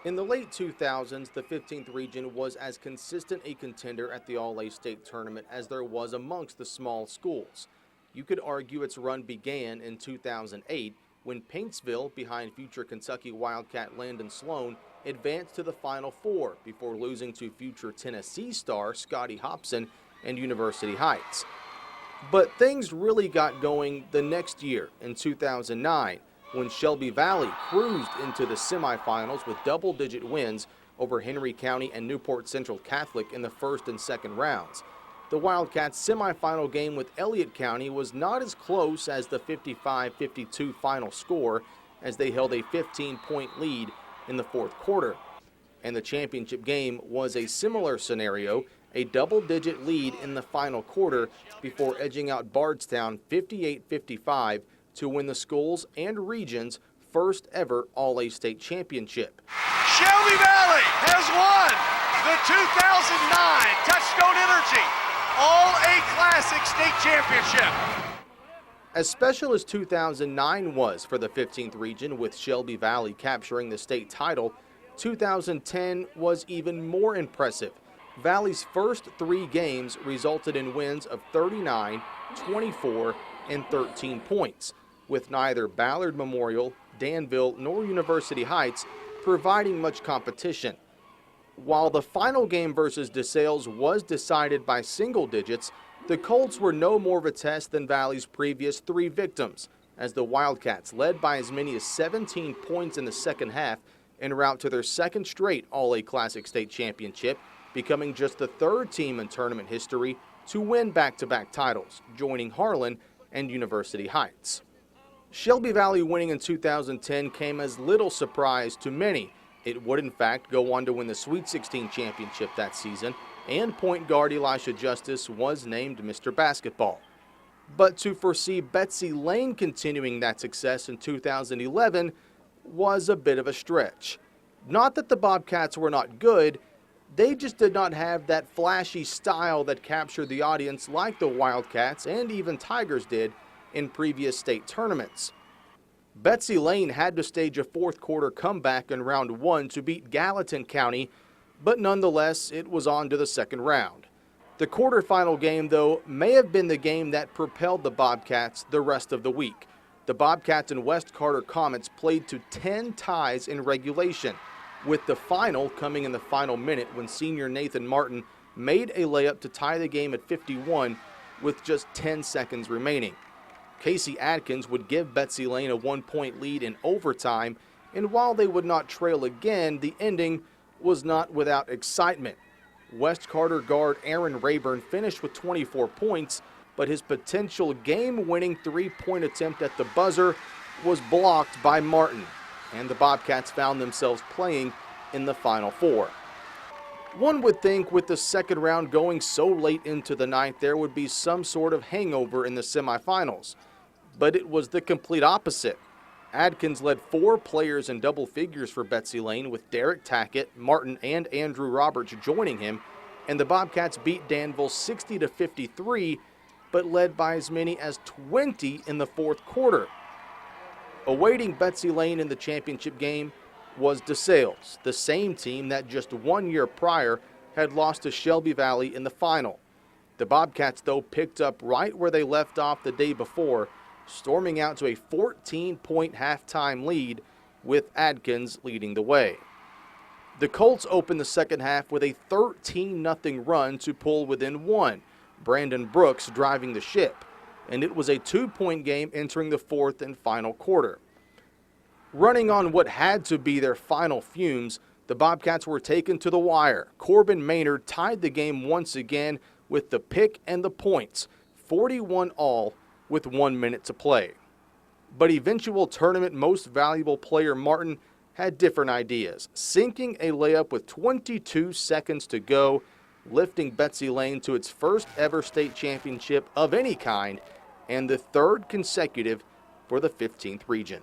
In the late 2000s, the 15th region was as consistent a contender at the All-A State tournament as there was amongst the small schools. You could argue its run began in 2008 when Paintsville, behind future Kentucky Wildcat Landon Sloan, advanced to the Final Four before losing to future Tennessee star Scotty Hobson and University Heights. But things really got going the next year in 2009 when Shelby Valley cruised into the semifinals with double-digit wins over Henry County and Newport Central Catholic in the first and second rounds. The Wildcats' semifinal game with Elliott County was not as close as the 55-52 final score, as they held a 15-point lead in the fourth quarter. And the championship game was a similar scenario, a double-digit lead in the final quarter before edging out Bardstown 58-55 to win the school's and region's first ever All-A State championship. Shelby Valley has won the 2009 Touchstone Energy All-A Classic State Championship. As special as 2009 was for the 15th region, with Shelby Valley capturing the state title, 2010 was even more impressive. Valley's first three games resulted in wins of 39, 24, and 13 points, with neither Ballard Memorial, Danville, nor University Heights providing much competition. While the final game versus DeSales was decided by single digits, the Colts were no more of a test than Valley's previous three victims, as the Wildcats led by as many as 17 points in the second half en route to their second straight All-A Classic State Championship, becoming just the third team in tournament history to win back-to-back titles, joining Harlan and University Heights. Shelby Valley winning in 2010 came as little surprise to many. It would in fact go on to win the Sweet 16 championship that season, and point guard Elisha Justice was named Mr. Basketball. But to foresee Betsy Lane continuing that success in 2011 was a bit of a stretch. Not that the Bobcats were not good, they just did not have that flashy style that captured the audience like the Wildcats and even Tigers did in previous state tournaments. Betsy Lane had to stage a fourth quarter comeback in round one to beat Gallatin County, but nonetheless, it was on to the second round. The quarterfinal game, though, may have been the game that propelled the Bobcats the rest of the week. The Bobcats and West Carter Comets played to 10 ties in regulation, with the final coming in the final minute when senior Nathan Martin made a layup to tie the game at 51 with just 10 seconds remaining. Casey Adkins would give Betsy Lane a 1-point lead in overtime, and while they would not trail again, the ending was not without excitement. West Carter guard Aaron Rayburn finished with 24 points, but his potential game-winning three-point attempt at the buzzer was blocked by Martin, and the Bobcats found themselves playing in the Final Four. One would think with the second round going so late into the ninth, there would be some sort of hangover in the semifinals. But it was the complete opposite. Adkins led four players in double figures for Betsy Lane, with Derek Tackett, Martin, and Andrew Roberts joining him, and the Bobcats beat Danville 60-53, but led by as many as 20 in the fourth quarter. Awaiting Betsy Lane in the championship game was DeSales, the same team that just 1 year prior had lost to Shelby Valley in the final. The Bobcats, though, picked up right where they left off the day before, storming out to a 14-point halftime lead, with Adkins leading the way. The Colts opened the second half with a 13-0 run to pull within one, Brandon Brooks driving the ship, and it was a 2-point game entering the fourth and final quarter. Running on what had to be their final fumes, the Bobcats were taken to the wire. Corbin Maynard tied the game once again with the pick and the points, 41 all with 1 minute to play. But eventual tournament most valuable player Martin had different ideas, sinking a layup with 22 seconds to go, lifting Betsy Lane to its first ever state championship of any kind and the third consecutive for the 15th region.